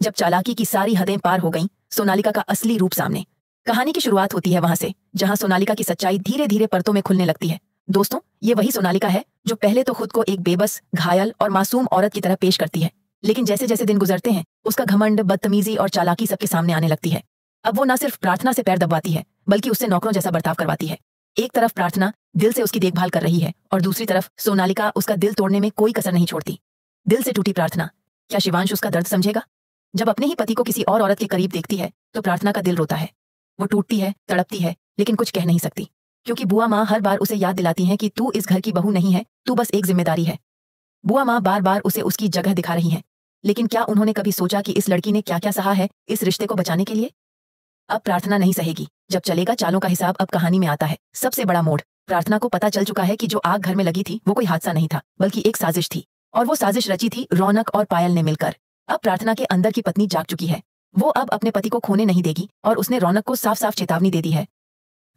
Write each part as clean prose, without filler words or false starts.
जब चालाकी की सारी हदें पार हो गईं, सोनालिका का असली रूप सामने। कहानी की शुरुआत होती है वहां से, जहां सोनालिका की सच्चाई धीरे धीरे परतों में खुलने लगती है। दोस्तों, ये वही सोनालिका है जो पहले तो खुद को एक बेबस, घायल और मासूम औरत की तरह पेश करती है, लेकिन जैसे जैसे दिन गुजरते हैं उसका घमंड, बदतमीजी और चालाकी सबके सामने आने लगती है। अब वो न सिर्फ प्रार्थना से पैर दबवाती है, बल्कि उससे नौकरों जैसा बर्ताव करवाती है। एक तरफ प्रार्थना दिल से उसकी देखभाल कर रही है और दूसरी तरफ सोनालिका उसका दिल तोड़ने में कोई कसर नहीं छोड़ती। दिल से टूटी प्रार्थना, क्या शिवांश उसका दर्द समझेगा? जब अपने ही पति को किसी और औरत के करीब देखती है तो प्रार्थना का दिल रोता है। वो टूटती है, तड़पती है, लेकिन कुछ कह नहीं सकती, क्योंकि बुआ माँ हर बार उसे याद दिलाती हैं कि तू इस घर की बहू नहीं है, तू बस एक जिम्मेदारी है। बुआ माँ बार बार उसे उसकी जगह दिखा रही हैं, लेकिन क्या उन्होंने कभी सोचा कि इस लड़की ने क्या क्या सहा है इस रिश्ते को बचाने के लिए? अब प्रार्थना नहीं सहेगी। जब चलेगा चालों का हिसाब अब कहानी में आता है सबसे बड़ा मोड़। प्रार्थना को पता चल चुका है कि जो आग घर में लगी थी वो कोई हादसा नहीं था, बल्कि एक साजिश थी, और वो साजिश रची थी रौनक और पायल ने मिलकर। अब प्रार्थना के अंदर की पत्नी जाग चुकी है। वो अब अपने पति को खोने नहीं देगी और उसने रौनक को साफ साफ चेतावनी दे दी है,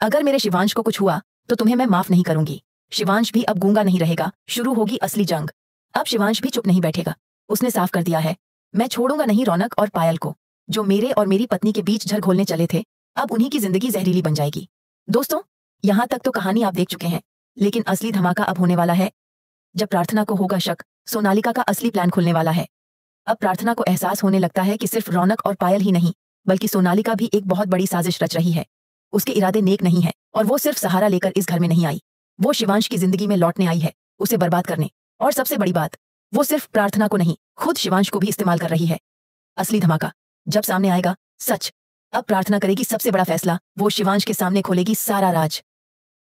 अगर मेरे शिवांश को कुछ हुआ तो तुम्हें मैं माफ नहीं करूंगी। शिवांश भी अब गूंगा नहीं रहेगा, शुरू होगी असली जंग। अब शिवांश भी चुप नहीं बैठेगा। उसने साफ कर दिया है, मैं छोड़ूंगा नहीं रौनक और पायल को, जो मेरे और मेरी पत्नी के बीच झर घोलने चले थे। अब उन्हीं की जिंदगी जहरीली बन जाएगी। दोस्तों, यहां तक तो कहानी आप देख चुके हैं, लेकिन असली धमाका अब होने वाला है। जब प्रार्थना को होगा शक, सोनालिका का असली प्लान खुलने वाला है। अब प्रार्थना को एहसास होने लगता है कि सिर्फ रौनक और पायल ही नहीं, बल्कि सोनालिका भी एक बहुत बड़ी साजिश रच रही है। उसके इरादे नेक नहीं है और वो सिर्फ सहारा लेकर इस घर में नहीं आई। वो शिवांश की जिंदगी में लौटने आई है, उसे बर्बाद करने। और सबसे बड़ी बात, वो सिर्फ प्रार्थना को नहीं, खुद शिवांश को भी इस्तेमाल कर रही है। असली धमाका जब सामने आएगा, सच। अब प्रार्थना करेगी सबसे बड़ा फैसला, वो शिवांश के सामने खोलेगी सारा राज।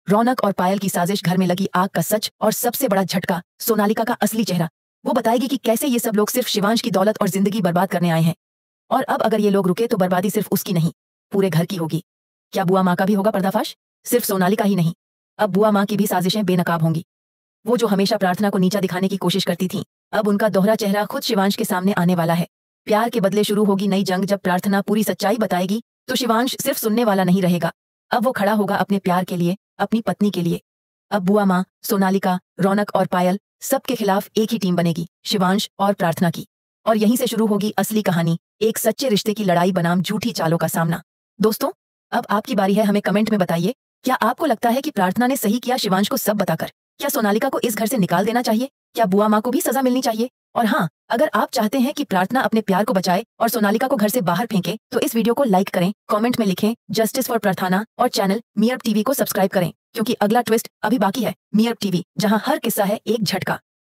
रौनक और पायल की साजिश, घर में लगी आग का सच, और सबसे बड़ा झटका, सोनालिका का असली चेहरा। वो बताएगी कि कैसे ये सब लोग सिर्फ शिवांश की दौलत और जिंदगी बर्बाद करने आए हैं। और अब अगर ये लोग रुके तो बर्बादी सिर्फ उसकी नहीं, पूरे घर की होगी। क्या बुआ माँ का भी होगा पर्दाफाश? सिर्फ सोनालिका ही नहीं, अब बुआ माँ की भी साजिशें बेनकाब होंगी। वो जो हमेशा प्रार्थना को नीचा दिखाने की कोशिश करती थी, अब उनका दोहरा चेहरा खुद शिवांश के सामने आने वाला है। प्यार के बदले शुरू होगी नई जंग। जब प्रार्थना पूरी सच्चाई बताएगी तो शिवांश सिर्फ सुनने वाला नहीं रहेगा, अब वो खड़ा होगा अपने प्यार के लिए, अपनी पत्नी के लिए। अब बुआ माँ, सोनालिका, रौनक और पायल सबके खिलाफ एक ही टीम बनेगी, शिवांश और प्रार्थना की। और यहीं से शुरू होगी असली कहानी, एक सच्चे रिश्ते की लड़ाई बनाम झूठी चालों का सामना। दोस्तों, अब आपकी बारी है, हमें कमेंट में बताइए, क्या आपको लगता है कि प्रार्थना ने सही किया शिवांश को सब बताकर? क्या सोनालिका को इस घर से निकाल देना चाहिए? क्या बुआ माँ को भी सजा मिलनी चाहिए? और हाँ, अगर आप चाहते हैं कि प्रार्थना अपने प्यार को बचाए और सोनालिका को घर से बाहर फेंके, तो इस वीडियो को लाइक करें, कमेंट में लिखें जस्टिस फॉर प्रार्थना, और चैनल मी अब टीवी को सब्सक्राइब करें, क्योंकि अगला ट्विस्ट अभी बाकी है। मी अब टीवी, जहां हर किस्सा है एक झटका।